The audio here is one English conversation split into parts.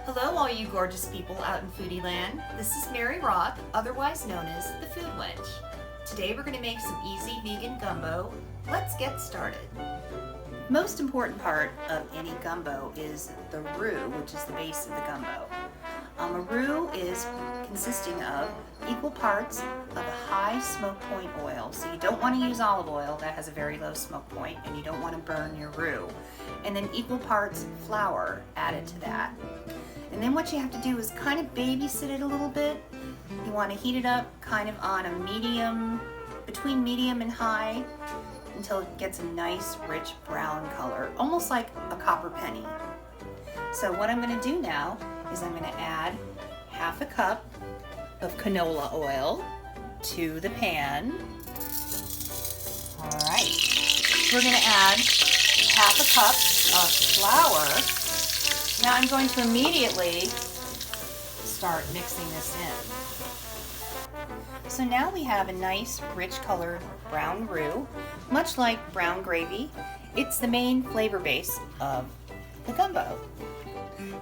Hello all you gorgeous people out in foodie land. This is Mary Roth, otherwise known as the Food Wench. Today we're going to make some easy vegan gumbo. Let's get started. Most important part of any gumbo is the roux, which is the base of the gumbo. A roux is consisting of equal parts of a high smoke point oil. So you don't want to use olive oil, that has a very low smoke point, and you don't want to burn your roux. And then equal parts flour added to that. And then what you have to do is kind of babysit it a little bit. You want to heat it up kind of on a medium, between medium and high, until it gets a nice rich brown color, almost like a copper penny. So what I'm going to do now is I'm going to add half a cup of canola oil to the pan. All right, we're going to add half a cup of flour. Now I'm going to immediately start mixing this in. So now we have a nice rich colored brown roux, much like brown gravy. It's the main flavor base of the gumbo.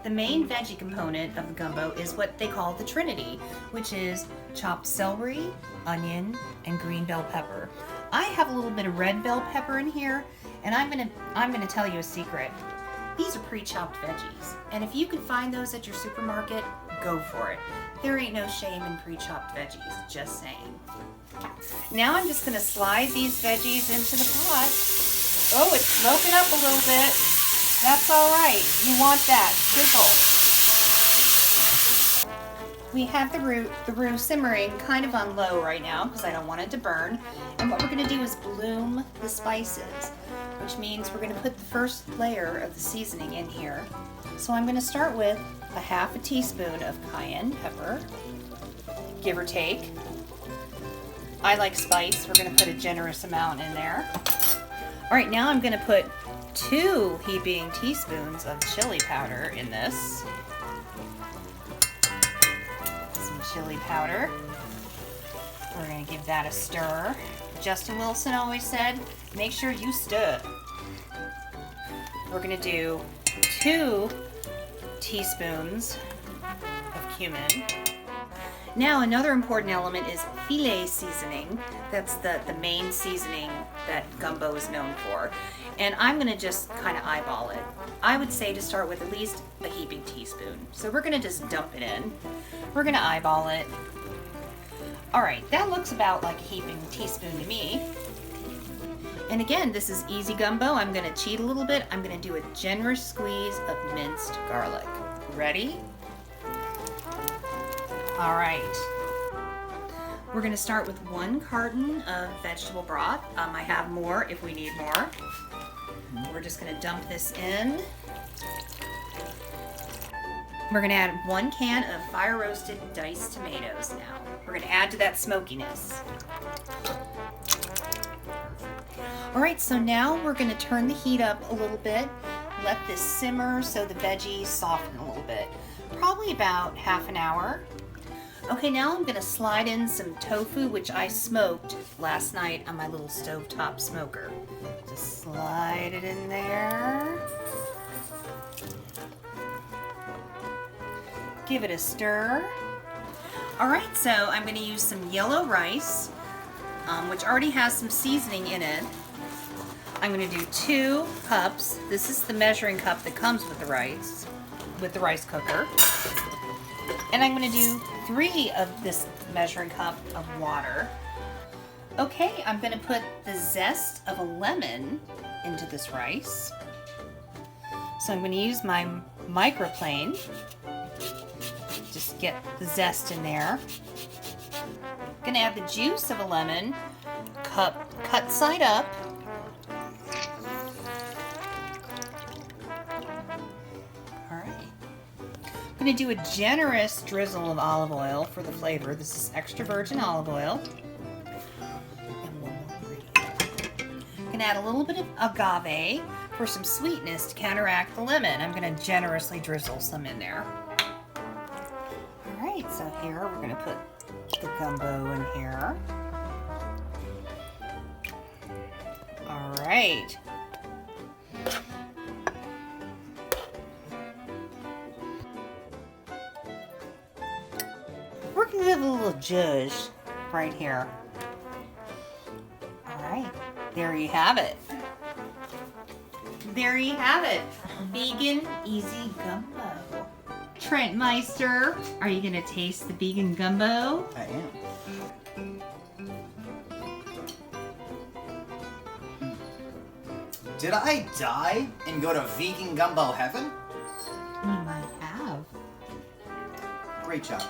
The main veggie component of the gumbo is what they call the Trinity, which is chopped celery, onion, and green bell pepper. I have a little bit of red bell pepper in here, and I'm gonna tell you a secret. These are pre-chopped veggies, and if you can find those at your supermarket, go for it. There ain't no shame in pre-chopped veggies, just saying. Now I'm just gonna slide these veggies into the pot. Oh, it's smoking up a little bit. That's all right. You want that sizzle. We have the roux simmering kind of on low right now because I don't want it to burn. And what we're going to do is bloom the spices, which means we're going to put the first layer of the seasoning in here. So I'm going to start with a half a teaspoon of cayenne pepper, give or take. I like spice. We're going to put a generous amount in there. All right, now I'm going to put 2 heaping teaspoons of chili powder in this. Some chili powder. We're going to give that a stir. Justin Wilson always said, make sure you stir. We're going to do 2 teaspoons of cumin. Now another important element is filet seasoning. That's the main seasoning that gumbo is known for. And I'm going to just kind of eyeball it. I would say to start with at least a heaping teaspoon. So we're going to just dump it in. We're going to eyeball it. All right, that looks about like a heaping teaspoon to me. And again, this is easy gumbo. I'm going to cheat a little bit. I'm going to do a generous squeeze of minced garlic. Ready? All right. We're going to start with 1 carton of vegetable broth. I have more if we need more. We're just going to dump this in. We're going to add 1 can of fire roasted diced tomatoes now. We're going to add to that smokiness. All right, so now we're going to turn the heat up a little bit. Let this simmer so the veggies soften a little bit. Probably about half an hour. Okay, now I'm going to slide in some tofu, which I smoked last night on my little stovetop smoker. Just slide it in there. Give it a stir. All right, so I'm going to use some yellow rice, which already has some seasoning in it. I'm going to do 2 cups. This is the measuring cup that comes with the rice cooker. And I'm going to do 3 of this measuring cup of water. Okay, I'm going to put the zest of a lemon into this rice. So I'm going to use my microplane. Just get the zest in there. I'm going to add the juice of a lemon, cut side up. I'm going to do a generous drizzle of olive oil for the flavor. This is extra virgin olive oil. And 1 more ingredient. I'm going to add a little bit of agave for some sweetness to counteract the lemon. I'm going to generously drizzle some in there. All right, so here we're going to put the gumbo in here. All right. give it a little juice right here. All right, there you have it. There you have it. Vegan easy gumbo. Trent Meister, are you gonna taste the vegan gumbo? I am. Did I die and go to vegan gumbo heaven? You might have. Great job.